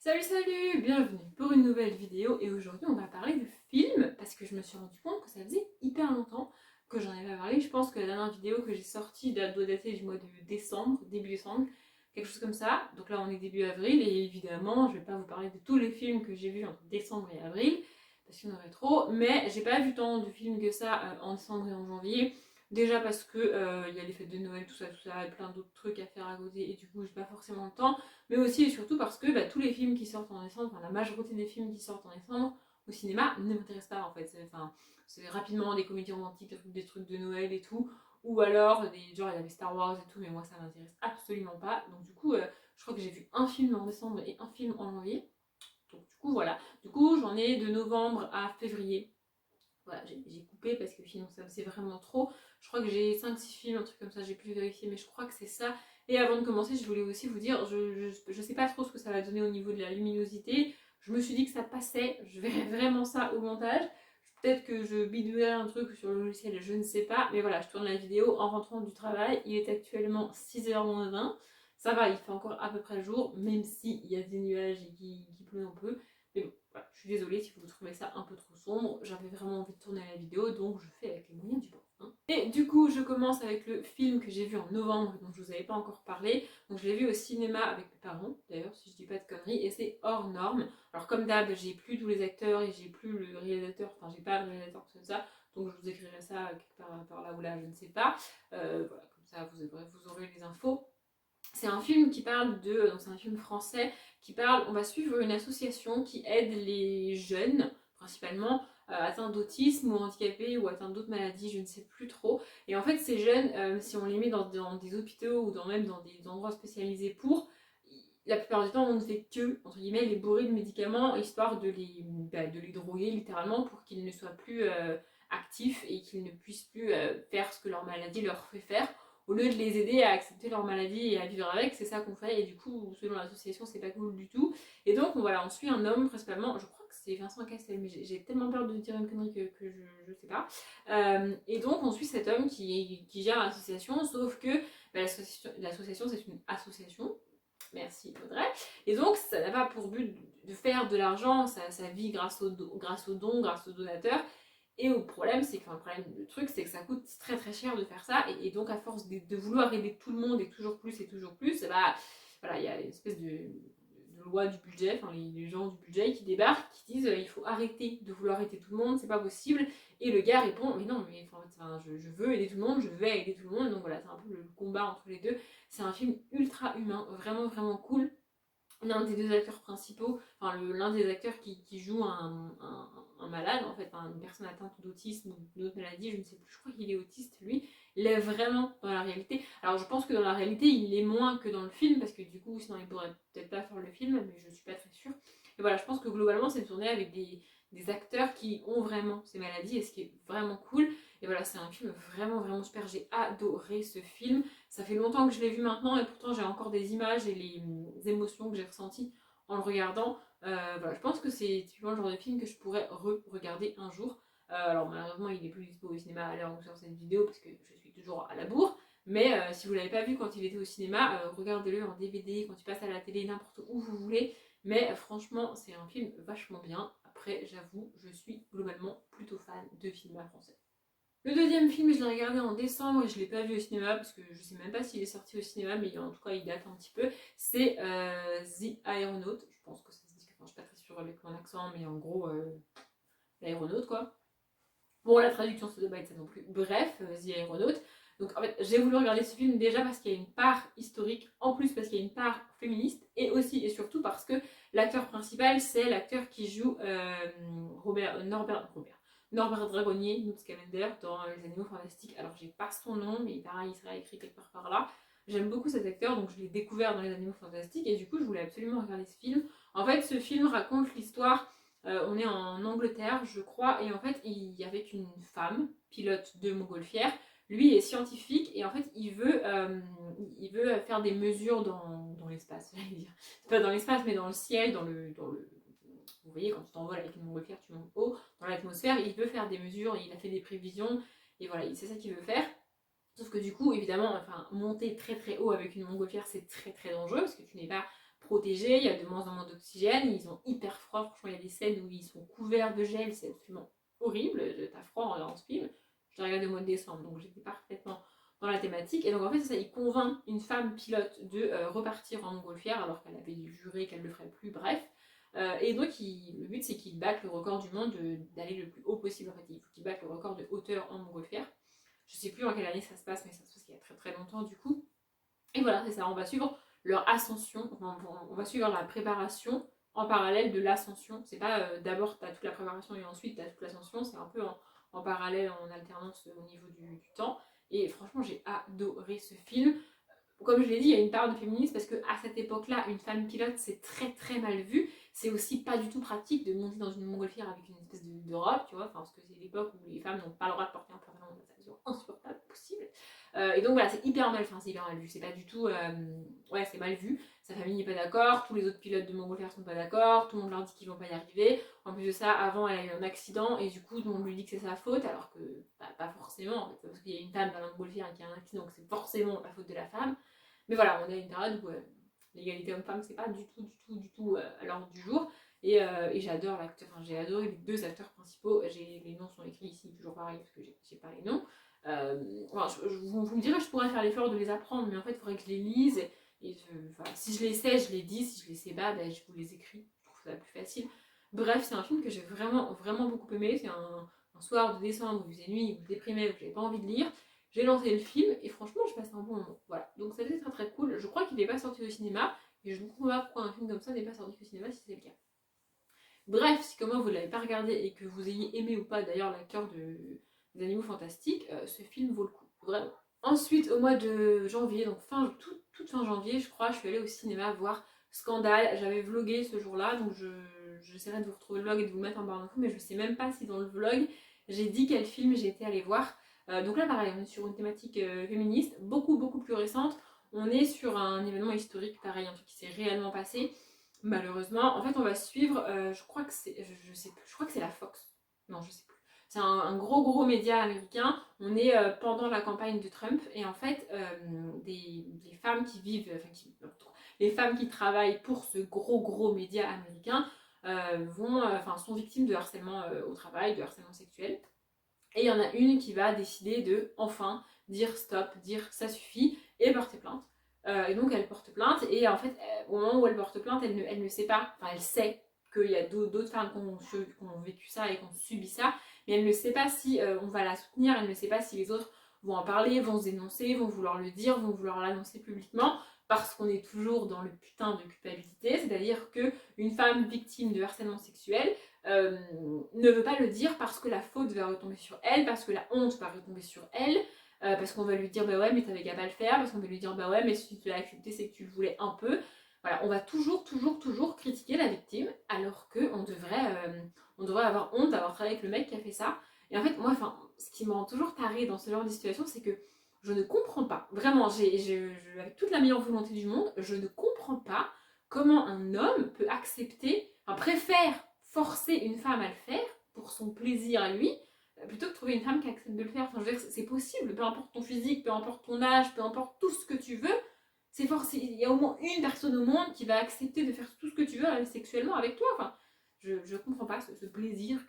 Salut salut, bienvenue pour une nouvelle vidéo et aujourd'hui on va parler de films parce que je me suis rendu compte que ça faisait hyper longtemps que j'en avais pas parlé. Je pense que la dernière vidéo que j'ai sortie doit dater du mois de décembre, début décembre, quelque chose comme ça. Donc là on est début avril et évidemment je vais pas vous parler de tous les films que j'ai vus entre décembre et avril parce qu'il y en aurait trop, mais j'ai pas vu tant de films que ça en décembre et en janvier. Déjà parce que il y a les fêtes de Noël, tout ça, et plein d'autres trucs à faire à côté et du coup j'ai pas forcément le temps, mais aussi et surtout parce que tous les films qui sortent en décembre, enfin la majorité des films qui sortent en décembre au cinéma ne m'intéressent pas en fait. C'est rapidement des comédies romantiques, des trucs de Noël et tout, ou alors genre il y avait Star Wars et tout, mais moi ça m'intéresse absolument pas. Donc du coup, je crois que j'ai vu un film en décembre et un film en janvier. Donc du coup voilà. Du coup j'en ai de novembre à février. Voilà, j'ai coupé parce que sinon ça c'est vraiment trop. Je crois que j'ai 5-6 films, un truc comme ça, j'ai pu vérifier, mais je crois que c'est ça. Et avant de commencer, je voulais aussi vous dire, je sais pas trop ce que ça va donner au niveau de la luminosité. Je me suis dit que ça passait, je verrai vraiment ça au montage. Peut-être que je bidouillerai un truc sur le logiciel, je ne sais pas. Mais voilà, je tourne la vidéo en rentrant du travail. Il est actuellement 6h20. Ça va, il fait encore à peu près le jour, même s'il y a des nuages et qu'il pleut un peu. Mais bon, voilà, je suis désolée si vous trouvez ça un peu trop sombre. J'avais vraiment envie de tourner la vidéo, donc je fais avec les moyens du bord. Et du coup, je commence avec le film que j'ai vu en novembre, dont je vous avais pas encore parlé. Donc je l'ai vu au cinéma avec mes parents, d'ailleurs, si je dis pas de conneries, et c'est Hors Norme. Alors comme d'hab, j'ai plus tous les acteurs et j'ai plus le réalisateur, enfin j'ai pas le réalisateur comme ça, donc je vous écrirai ça quelque part par là ou là, je ne sais pas. Voilà, comme ça vous aurez les infos. C'est un film qui parle de. Donc c'est un film français qui parle. On va suivre une association qui aide les jeunes, principalement, atteints d'autisme ou handicapés ou atteints d'autres maladies, je ne sais plus trop. Et en fait, ces jeunes, si on les met dans des hôpitaux ou même dans des endroits spécialisés la plupart du temps, on ne fait que, entre guillemets, les bourrer de médicaments, histoire de les droguer littéralement pour qu'ils ne soient plus actifs et qu'ils ne puissent plus faire ce que leur maladie leur fait faire au lieu de les aider à accepter leur maladie et à vivre avec. C'est ça qu'on fait et du coup selon l'association c'est pas cool du tout. Et donc on suit un homme principalement, je crois que c'est Vincent Cassel, mais j'ai tellement peur de dire une connerie que je sais pas. Et donc on suit cet homme qui gère l'association, sauf que l'association c'est une association. Merci Audrey. Et donc ça n'a pas pour but de faire de l'argent, ça vit grâce aux dons, grâce aux donateurs. Et le problème, c'est que, le truc, c'est que ça coûte très très cher de faire ça. Et donc, à force de vouloir aider tout le monde et toujours plus et toujours plus, voilà, il y a une espèce de loi du budget, enfin, les gens du budget qui débarquent, qui disent il faut arrêter de vouloir aider tout le monde, c'est pas possible. Et le gars répond mais non, mais je veux aider tout le monde, je vais aider tout le monde. Donc voilà, c'est un peu le combat entre les deux. C'est un film ultra humain, vraiment vraiment cool. L'un des deux acteurs principaux, l'un des acteurs qui joue un malade, en fait, une personne atteinte d'autisme ou d'autres maladies, je ne sais plus, je crois qu'il est autiste lui, il est vraiment dans la réalité. Alors je pense que dans la réalité, il l'est moins que dans le film, parce que du coup, sinon il pourrait peut-être pas faire le film, mais je suis pas très sûre. Et voilà, je pense que globalement, c'est tourné avec des acteurs qui ont vraiment ces maladies, et ce qui est vraiment cool. Et voilà, c'est un film vraiment vraiment super, j'ai adoré ce film. Ça fait longtemps que je l'ai vu maintenant et pourtant j'ai encore des images et les émotions que j'ai ressenties en le regardant. Voilà, je pense que c'est typiquement le genre de film que je pourrais re-regarder un jour. Alors malheureusement il est plus dispo au cinéma à l'heure où sur cette vidéo parce que je suis toujours à la bourre. Mais si vous ne l'avez pas vu quand il était au cinéma, regardez-le en DVD, quand il passe à la télé, n'importe où vous voulez. Mais franchement c'est un film vachement bien. Après j'avoue, je suis globalement plutôt fan de films français. Le deuxième film, je l'ai regardé en décembre et je ne l'ai pas vu au cinéma parce que je ne sais même pas s'il est sorti au cinéma, mais en tout cas il date un petit peu. C'est The Aeronaut. Je pense que ça se dit, je suis pas très sûre avec mon accent, mais en gros, l'aéronaute quoi. Bon, la traduction ça doit pas être ça non plus. Bref, The Aeronaut. Donc en fait, j'ai voulu regarder ce film déjà parce qu'il y a une part historique, en plus parce qu'il y a une part féministe, et aussi et surtout parce que l'acteur principal, c'est l'acteur qui joue Norbert Dragonnier, Newt Scamander, dans Les Animaux Fantastiques. Alors j'ai pas son nom, mais pareil, il sera écrit quelque part par là. J'aime beaucoup cet acteur, donc je l'ai découvert dans Les Animaux Fantastiques, et du coup je voulais absolument regarder ce film. En fait, ce film raconte l'histoire, on est en Angleterre, je crois, et en fait, il y avait une femme, pilote de montgolfière. Lui est scientifique, et en fait, il veut faire des mesures dans l'espace, j'allais dire. C'est pas dans l'espace, mais dans le ciel, vous voyez, quand tu t'envoles avec une montgolfière, tu montes haut dans l'atmosphère. Il veut faire des mesures, il a fait des prévisions, et voilà, c'est ça qu'il veut faire. Sauf que du coup, évidemment, monter très très haut avec une montgolfière, c'est très très dangereux parce que tu n'es pas protégés, il y a de moins en moins d'oxygène, ils ont hyper froid, franchement il y a des scènes où ils sont couverts de gel, c'est absolument horrible, t'as froid en regardant ce film. Je l'ai regardé au mois de décembre, donc j'étais parfaitement dans la thématique. Et donc en fait, c'est ça, il convainc une femme pilote de repartir en montgolfière alors qu'elle avait juré qu'elle ne le ferait plus, bref. Et donc le but c'est qu'il batte le record du monde d'aller le plus haut possible. En fait, il faut qu'il batte le record de hauteur en montgolfière. Je sais plus en quelle année ça se passe, mais ça se passe il y a très très longtemps du coup. Et voilà, c'est ça, on va suivre leur ascension, enfin, on va suivre la préparation en parallèle de l'ascension. C'est pas d'abord tu as toute la préparation et ensuite tu as toute l'ascension, c'est un peu en parallèle, en alternance au niveau du temps. Et franchement, j'ai adoré ce film. Comme je l'ai dit, il y a une part de féminisme parce qu'à cette époque-là, une femme pilote, c'est très très mal vu. C'est aussi pas du tout pratique de monter dans une montgolfière avec une espèce de robe, tu vois, parce que c'est l'époque où les femmes n'ont pas le droit de porter un pantalon, c'est insupportable, possible. Et donc voilà, c'est hyper mal, c'est hyper mal vu. C'est pas du tout, ouais, c'est mal vu. Sa famille n'est pas d'accord, tous les autres pilotes de montgolfière sont pas d'accord, tout le monde leur dit qu'ils vont pas y arriver. En plus de ça, avant, elle a eu un accident et du coup, tout le monde lui dit que c'est sa faute, alors que pas forcément, en fait, parce qu'il y a une femme dans la montgolfière qui a un accident, donc c'est forcément la faute de la femme. Mais voilà, on est à une période où l'égalité homme-femme, c'est pas du tout à l'ordre du jour. Et j'adore l'acteur, enfin j'ai adoré les deux acteurs principaux. Les noms sont écrits ici, toujours pareil, parce que j'ai pas les noms. Voilà, vous me direz, je pourrais faire l'effort de les apprendre, mais en fait, il faudrait que je les lise. Si je les sais, je les dis. Si je les sais pas, ben, je vous les écris. Je trouve ça plus facile. Bref, c'est un film que j'ai vraiment, vraiment beaucoup aimé. C'est un soir de décembre où il faisait nuit, où je déprimais, où j'avais pas envie de lire. J'ai lancé le film et franchement, je passe un bon moment. Voilà, donc ça c'était très très cool. Je crois qu'il n'est pas sorti au cinéma et je ne comprends pas pourquoi un film comme ça n'est pas sorti au cinéma si c'est le cas. Bref, si comme moi vous ne l'avez pas regardé et que vous ayez aimé ou pas d'ailleurs l'acteur des Animaux Fantastiques, ce film vaut le coup, vraiment. Ensuite, au mois de janvier, donc toute fin janvier, je crois, je suis allée au cinéma voir Scandale. J'avais vlogué ce jour-là, donc j'essaierai de vous retrouver le vlog et de vous mettre en barre d'infos, mais je ne sais même pas si dans le vlog j'ai dit quel film j'ai été allée voir. Donc là, pareil, on est sur une thématique féministe, beaucoup plus récente. On est sur un événement historique, pareil, un truc qui s'est réellement passé. Malheureusement, en fait, on va suivre, je crois que c'est, je sais plus, je crois que c'est la Fox. Non, je sais plus. C'est un gros média américain. On est pendant la campagne de Trump et en fait, des femmes qui vivent, les femmes qui travaillent pour ce gros média américain sont victimes de harcèlement au travail, de harcèlement sexuel. Et il y en a une qui va décider de enfin dire stop, dire ça suffit et porter plainte. Et donc elle porte plainte et en fait au moment où elle porte plainte, elle ne sait pas, enfin elle sait qu'il y a d'autres femmes qui ont vécu ça et qui ont subi ça, mais elle ne sait pas si on va la soutenir, elle ne sait pas si les autres vont en parler, vont se dénoncer, vont vouloir le dire, vont vouloir l'annoncer publiquement, parce qu'on est toujours dans le putain de culpabilité, c'est-à-dire qu'une femme victime de harcèlement sexuel ne veut pas le dire parce que la faute va retomber sur elle, parce que la honte va retomber sur elle, parce qu'on va lui dire bah ouais mais t'avais qu'à pas le faire, parce qu'on va lui dire bah ouais mais si tu l'as accepté c'est que tu le voulais un peu. Voilà, on va toujours critiquer la victime alors qu'on devrait avoir honte d'avoir travaillé avec le mec qui a fait ça. Et en fait moi, ce qui me rend toujours tarée dans ce genre de situation, c'est que je ne comprends pas, vraiment, avec toute la meilleure volonté du monde, je ne comprends pas comment un homme peut accepter, préfère forcer une femme à le faire pour son plaisir à lui, plutôt que de trouver une femme qui accepte de le faire. Enfin, je veux dire, c'est possible, peu importe ton physique, peu importe ton âge, peu importe tout ce que tu veux, c'est forcé. Il y a au moins une personne au monde qui va accepter de faire tout ce que tu veux sexuellement avec toi. Enfin, je comprends pas ce plaisir,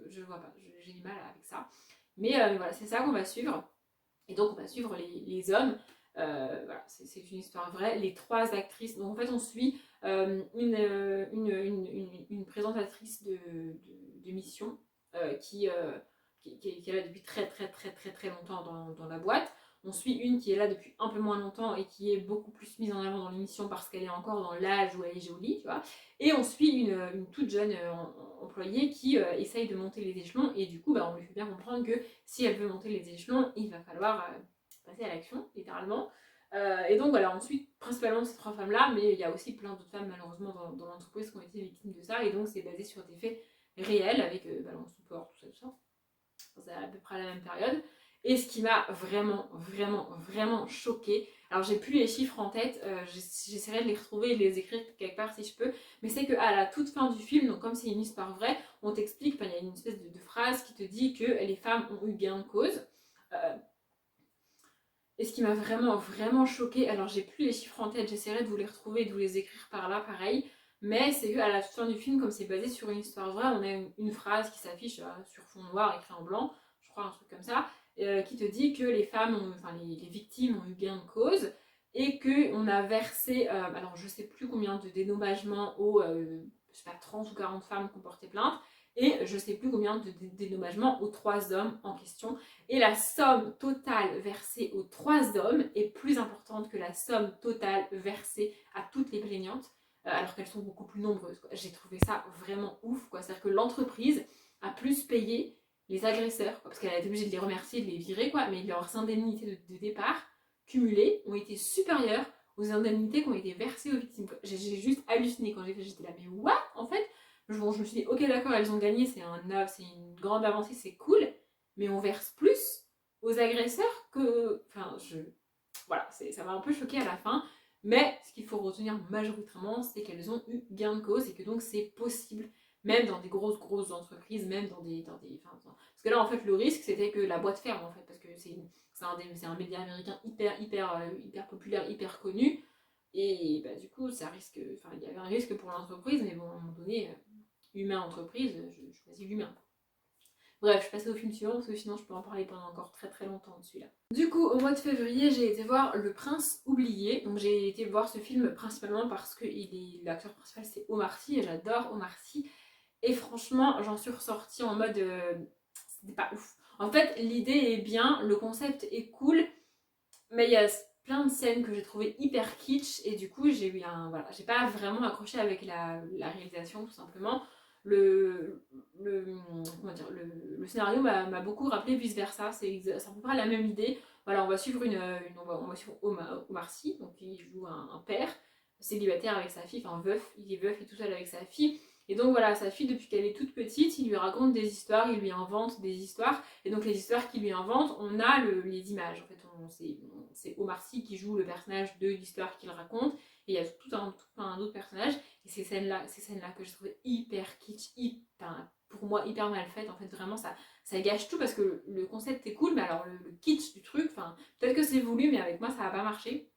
je vois pas, j'ai du mal avec ça. Mais voilà, c'est ça qu'on va suivre. Et donc on va suivre les hommes. Voilà, c'est une histoire vraie. Les trois actrices, donc en fait on suit une présentatrice d'émission qui est là depuis très longtemps dans la boîte. On suit une qui est là depuis un peu moins longtemps et qui est beaucoup plus mise en avant dans l'émission parce qu'elle est encore dans l'âge où elle est jolie, tu vois. Et on suit une toute jeune employée qui essaye de monter les échelons et du coup on lui fait bien comprendre que si elle veut monter les échelons, il va falloir passer à l'action, littéralement. Et donc voilà, ensuite, principalement ces trois femmes-là, mais il y a aussi plein d'autres femmes malheureusement dans l'entreprise qui ont été victimes de ça, et donc c'est basé sur des faits réels avec Balance Support, tout ça. C'est à peu près à la même période. Et ce qui m'a vraiment choquée, alors j'ai plus les chiffres en tête, j'essaierai de les retrouver et de les écrire quelque part si je peux, mais c'est qu'à la toute fin du film, donc comme c'est une histoire vraie, on t'explique, il y a une espèce de phrase qui te dit que les femmes ont eu gain de cause. Et ce qui m'a vraiment choquée, alors j'ai plus les chiffres en tête, j'essaierai de vous les retrouver et de vous les écrire par là, pareil. Mais c'est qu'à la fin du film, comme c'est basé sur une histoire vraie, on a une phrase qui s'affiche sur fond noir, écrit en blanc, je crois un truc comme ça, qui te dit que les femmes, enfin les victimes ont eu gain de cause et qu'on a versé, alors je sais plus combien de dédommagements aux, je sais pas, 30 ou 40 femmes qui ont porté plainte, et je sais plus combien de dédommagements aux 3 hommes en question. Et la somme totale versée aux 3 hommes est plus importante que la somme totale versée à toutes les plaignantes, alors qu'elles sont beaucoup plus nombreuses. J'ai trouvé ça vraiment ouf, quoi. C'est-à-dire que l'entreprise a plus payé les agresseurs, quoi, parce qu'elle a été obligée de les remercier, de les virer, quoi, mais leurs indemnités de départ cumulées ont été supérieures aux indemnités qui ont été versées aux victimes. J'ai juste halluciné quand j'ai fait, j'étais là, mais what? En fait, je me suis dit, ok d'accord, elles ont gagné, c'est une grande avancée, c'est cool, mais on verse plus aux agresseurs que... Enfin, voilà, ça m'a un peu choqué à la fin, mais ce qu'il faut retenir majoritairement, c'est qu'elles ont eu gain de cause et que donc c'est possible, même dans des grosses entreprises, même parce que là, en fait, le risque, c'était que la boîte ferme, en fait, parce que c'est un média américain hyper populaire, hyper connu, et bah, du coup, ça risque... Enfin, il y avait un risque pour l'entreprise, mais bon, à un moment donné, humain entreprise, je choisis l'humain. Bref, je passe au film suivant parce que sinon je peux en parler pendant encore très longtemps de celui-là. Du coup, au mois de février, j'ai été voir Le Prince oublié. Donc j'ai été voir ce film principalement parce que l'acteur principal c'est Omar Sy et j'adore Omar Sy. Et franchement, j'en suis ressortie en mode c'était pas ouf. En fait, l'idée est bien, le concept est cool, mais il y a plein de scènes que j'ai trouvé hyper kitsch et du coup voilà, j'ai pas vraiment accroché avec la réalisation tout simplement. Le, comment dire, le scénario m'a beaucoup rappelé Vice Versa, c'est à peu près la même idée. Voilà, on va suivre on va suivre Omar Sy, donc il joue un père célibataire avec sa fille, enfin veuf, il est veuf et tout seul avec sa fille. Et donc voilà, sa fille, depuis qu'elle est toute petite, il lui raconte des histoires, il lui invente des histoires. Et donc les histoires qu'il lui invente, on a les images. En fait, c'est Omar Sy qui joue le personnage de l'histoire qu'il raconte. Et il y a tout un autre personnage. Et ces scènes-là que j'ai trouvé hyper kitsch, pour moi hyper mal faites. En fait, vraiment, ça gâche tout parce que le concept est cool, mais alors le kitsch du truc, peut-être que c'est voulu, mais avec moi, ça n'a pas marché.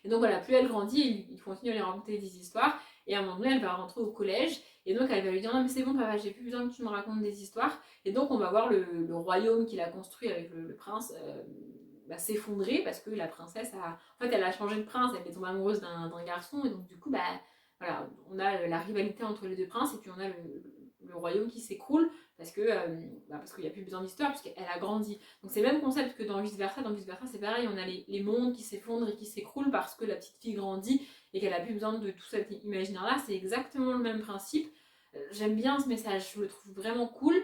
Et donc voilà, plus elle grandit, il continue à lui raconter des histoires. Et à un moment donné, elle va rentrer au collège. Et donc elle va lui dire non mais c'est bon papa, j'ai plus besoin que tu me racontes des histoires. Et donc on va voir le royaume qu'il a construit avec le prince s'effondrer parce que la princesse En fait elle a changé de prince, elle est tombée amoureuse d'un garçon. Et donc du coup voilà, on a la rivalité entre les deux princes et puis on a le royaume qui s'écroule parce qu'il n'y a plus besoin d'histoire puisqu'elle a grandi. Donc c'est le même concept que dans Vice Versa. Dans Vice Versa c'est pareil, on a les mondes qui s'effondrent et qui s'écroulent parce que la petite fille grandit et qu'elle a plus besoin de tout cet imaginaire là. C'est exactement le même principe. J'aime bien ce message, je le trouve vraiment cool,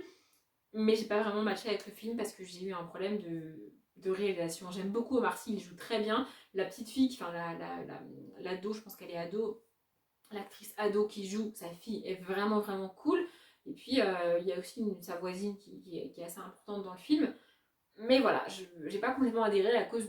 mais j'ai pas vraiment matché avec le film parce que j'ai eu un problème de réalisation. J'aime beaucoup Omar Sy, il joue très bien. La petite fille, enfin l'ado, je pense qu'elle est ado, l'actrice ado qui joue sa fille est vraiment cool. Et puis il y a aussi sa voisine qui est assez importante dans le film. Mais voilà, j'ai pas complètement adhéré à cause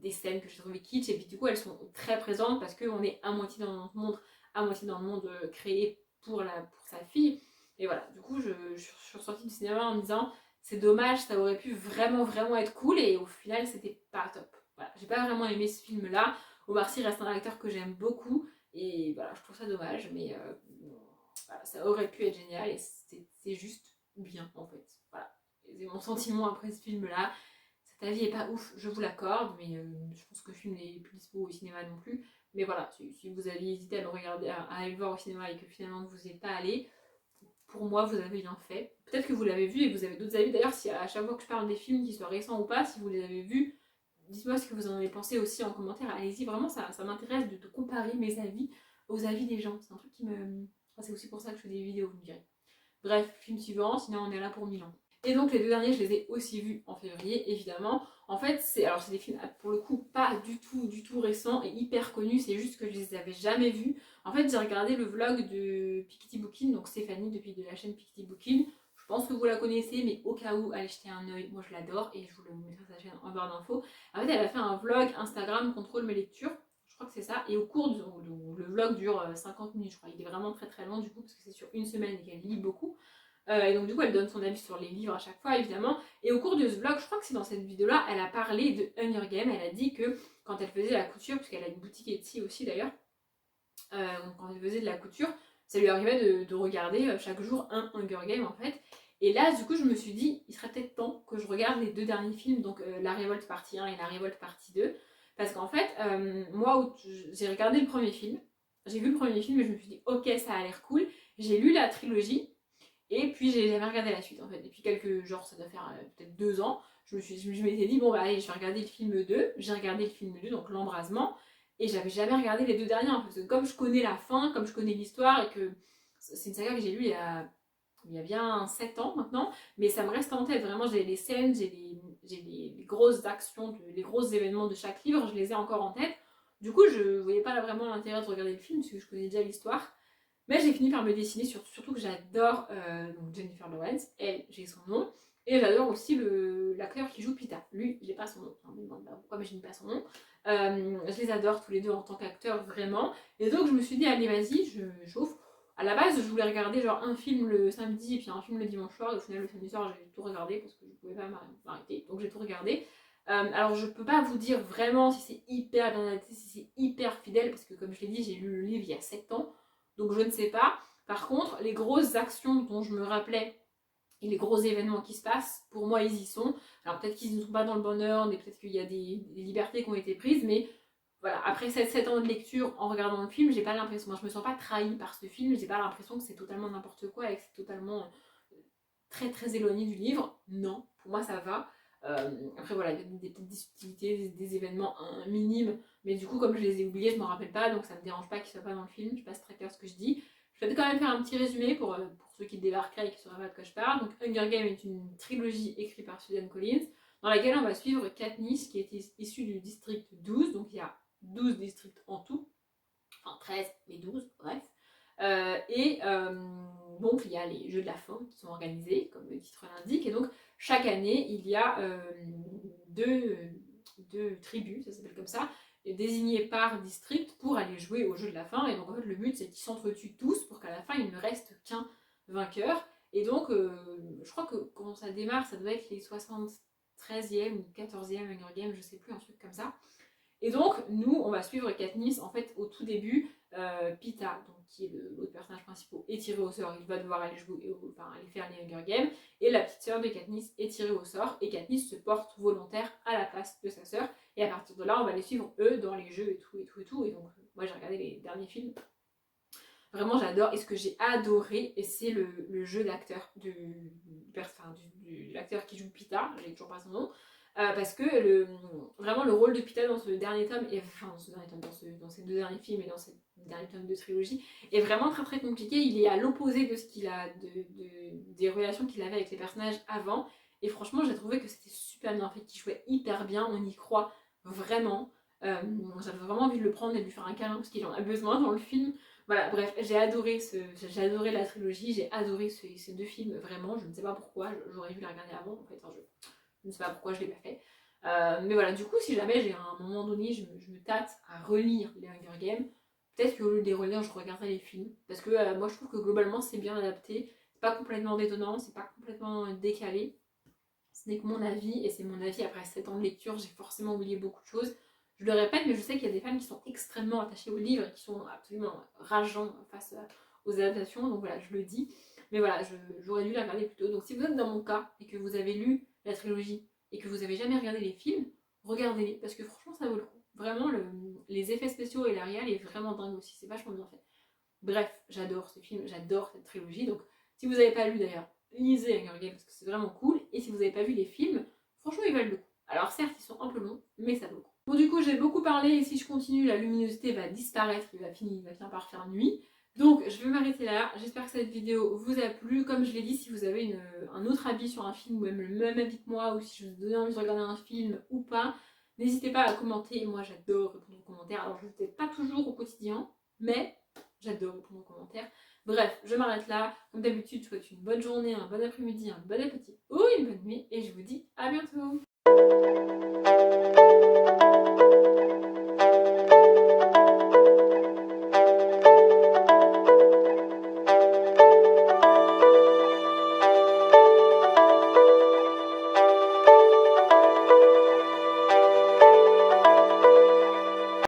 des scènes que j'ai trouvées kitsch. Et puis du coup, elles sont très présentes parce qu'on est à moitié dans notre monde, à moitié dans le monde créé pour sa fille. Et voilà, du coup, je suis ressortie du cinéma en me disant c'est dommage, ça aurait pu vraiment être cool. Et au final, c'était pas top. Voilà, j'ai pas vraiment aimé ce film-là. Omar Sy reste un acteur que j'aime beaucoup. Et voilà, je trouve ça dommage. Mais voilà, ça aurait pu être génial. Et c'est juste bien, en fait. Voilà. C'est mon sentiment après ce film-là. Cet avis est pas ouf, je vous l'accorde, mais je pense que le film n'est plus dispo au cinéma non plus. Mais voilà, si vous aviez hésité à le regarder, à aller le voir au cinéma et que finalement vous n'y êtes pas allé, pour moi vous avez bien fait. Peut-être que vous l'avez vu et que vous avez d'autres avis. D'ailleurs, si à chaque fois que je parle des films, qu'ils soient récents ou pas, si vous les avez vus, dites-moi ce que vous en avez pensé aussi en commentaire. Allez-y, vraiment, ça m'intéresse de comparer mes avis aux avis des gens. C'est un truc qui me... Enfin, c'est aussi pour ça que je fais des vidéos, vous me direz. Bref, film suivant, sinon on est là pour 1000 ans. Et donc les deux derniers, je les ai aussi vus en février, évidemment. En fait, c'est des films pour le coup pas du tout récents et hyper connus, c'est juste que je les avais jamais vus. En fait, j'ai regardé le vlog de Piketty Bookin, donc Stéphanie depuis de la chaîne Piketty Bookin. Je pense que vous la connaissez, mais au cas où, allez jeter un oeil. Moi, je l'adore et je vous le mettrai sa chaîne en barre d'infos. En fait, elle a fait un vlog Instagram contrôle mes lectures. Je crois que c'est ça. Et au cours le vlog dure 50 minutes, je crois. Il est vraiment très long du coup, parce que c'est sur une semaine et qu'elle lit beaucoup. Et donc du coup elle donne son avis sur les livres à chaque fois évidemment. Et au cours de ce vlog, je crois que c'est dans cette vidéo là, elle a parlé de Hunger Games. Elle a dit que quand elle faisait la couture, parce qu'elle a une boutique Etsy aussi d'ailleurs, donc quand elle faisait de la couture, ça lui arrivait de regarder chaque jour un Hunger Games en fait. Et là du coup je me suis dit, il serait peut-être temps que je regarde les deux derniers films, donc La Révolte partie 1 et La Révolte partie 2. Parce qu'en fait, moi j'ai regardé le premier film, j'ai vu le premier film et je me suis dit ok ça a l'air cool. J'ai lu la trilogie et puis j'ai jamais regardé la suite en fait. Depuis quelques, genre ça doit faire peut-être 2 ans, je m'étais dit bon bah allez je vais regarder le film 2. J'ai regardé le film 2, donc L'Embrasement, et j'avais jamais regardé les deux derniers hein, parce que comme je connais la fin, comme je connais l'histoire et que c'est une saga que j'ai lue il y a bien 7 ans maintenant, mais ça me reste en tête, vraiment j'ai les scènes, j'ai les grosses actions, les gros événements de chaque livre, je les ai encore en tête. Du coup je voyais pas vraiment l'intérêt de regarder le film parce que je connais déjà l'histoire. Mais j'ai fini par me dessiner, surtout que j'adore donc Jennifer Lawrence, elle, j'ai son nom, et j'adore aussi l'acteur qui joue Pita. Lui, j'ai pas son nom, enfin, je me demande pas pourquoi, mais je n'ai pas son nom. Je les adore tous les deux en tant qu'acteurs, vraiment. Et donc je me suis dit, allez vas-y, je chauffe. À la base, je voulais regarder genre un film le samedi et puis un film le dimanche soir, et au final le samedi soir j'ai tout regardé parce que je pouvais pas m'arrêter, donc j'ai tout regardé. Alors je peux pas vous dire vraiment si c'est hyper bien adapté, si c'est hyper fidèle, parce que comme je l'ai dit, j'ai lu le livre il y a 7 ans, donc je ne sais pas. Par contre, les grosses actions dont je me rappelais et les gros événements qui se passent, pour moi, ils y sont. Alors peut-être qu'ils ne sont pas dans le bon ordre, et peut-être qu'il y a des libertés qui ont été prises, mais voilà, après 7 ans de lecture, en regardant le film, j'ai pas l'impression, moi je me sens pas trahie par ce film, j'ai pas l'impression que c'est totalement n'importe quoi et que c'est totalement très très éloigné du livre. Non, pour moi ça va. Après voilà, il y a des petites subtilités, des événements minimes, mais du coup comme je les ai oubliés, je m'en rappelle pas, donc ça me dérange pas qu'ils soient pas dans le film, je suis pas très clair ce que je dis. Je vais quand même faire un petit résumé pour ceux qui débarqueraient et qui ne sauraient pas de quoi je parle. Donc Hunger Games est une trilogie écrite par Susan Collins, dans laquelle on va suivre Katniss, qui est issue du district 12, donc il y a 12 districts en tout, enfin 13 mais 12, bref. Donc il y a les Jeux de la faim qui sont organisés, comme le titre l'indique, et donc chaque année il y a deux tribus, ça s'appelle comme ça, désignées par district pour aller jouer aux Jeux de la faim. Et donc en fait le but c'est qu'ils s'entretuent tous pour qu'à la fin il ne reste qu'un vainqueur. Et donc je crois que quand ça démarre ça doit être les 73e ou 14e Hunger Games, je sais plus, un truc comme ça. Et donc, nous, on va suivre Katniss. En fait, au tout début, Pita, donc, qui est l'autre personnage principal, est tiré au sort. Il va devoir aller jouer, enfin, aller faire les Hunger Games. Et la petite sœur de Katniss est tirée au sort. Et Katniss se porte volontaire à la place de sa sœur. Et à partir de là, on va les suivre, eux, dans les jeux et tout, et tout, et tout. Et donc, moi, j'ai regardé les derniers films. Vraiment, j'adore. Et ce que j'ai adoré, et c'est le jeu d'acteur de l'acteur qui joue Pita. J'ai toujours pas son nom. Parce que vraiment le rôle de Pita dans ce dernier tome, dans ces deux derniers films et dans ce dernier tome de trilogie, est vraiment très très compliqué. Il est à l'opposé de ce qu'il a, des relations qu'il avait avec les personnages avant. Et franchement, j'ai trouvé que c'était super bien fait, qu'il jouait hyper bien, on y croit vraiment. J'avais vraiment envie de le prendre et de lui faire un câlin parce qu'il en a besoin dans le film. Voilà, bref, j'ai adoré la trilogie, j'ai adoré ces deux films, vraiment. Je ne sais pas pourquoi, j'aurais dû les regarder avant en fait. Enfin, je ne sais pas pourquoi je ne l'ai pas fait. Mais voilà, du coup, si jamais j'ai à un moment donné, je me tâte à relire les Hunger Games, peut-être qu'au lieu de les relire, je regarderai les films. Parce que moi, je trouve que globalement, c'est bien adapté. C'est pas complètement détonnant, c'est pas complètement décalé. Ce n'est que mon avis, et c'est mon avis après 7 ans de lecture, j'ai forcément oublié beaucoup de choses. Je le répète, mais je sais qu'il y a des fans qui sont extrêmement attachés aux livres et qui sont absolument rageants face aux adaptations, donc voilà, je le dis. Mais voilà, j'aurais dû la regarder plus tôt. Donc si vous êtes dans mon cas et que vous avez lu la trilogie et que vous avez jamais regardé les films, regardez-les, parce que franchement ça vaut le coup. Vraiment, les effets spéciaux et l'Arial est vraiment dingue aussi, c'est vachement bien fait. Bref, j'adore ce film, j'adore cette trilogie, donc si vous n'avez pas lu d'ailleurs, lisez Hunger Games parce que c'est vraiment cool, et si vous n'avez pas vu les films, franchement ils valent le coup. Alors certes ils sont un peu longs, mais ça vaut le coup. Bon du coup j'ai beaucoup parlé, et si je continue la luminosité va disparaître, il va finir par faire nuit. Donc je vais m'arrêter là, j'espère que cette vidéo vous a plu. Comme je l'ai dit, si vous avez un autre avis sur un film, ou même le même avis que moi, ou si je vous donne envie de regarder un film ou pas, n'hésitez pas à commenter. Moi j'adore répondre aux commentaires, alors je ne le fais pas toujours au quotidien, mais j'adore répondre aux commentaires. Bref, je m'arrête là. Comme d'habitude, je vous souhaite une bonne journée, un bon après-midi, un bon appétit ou une bonne nuit, et je vous dis à bientôt.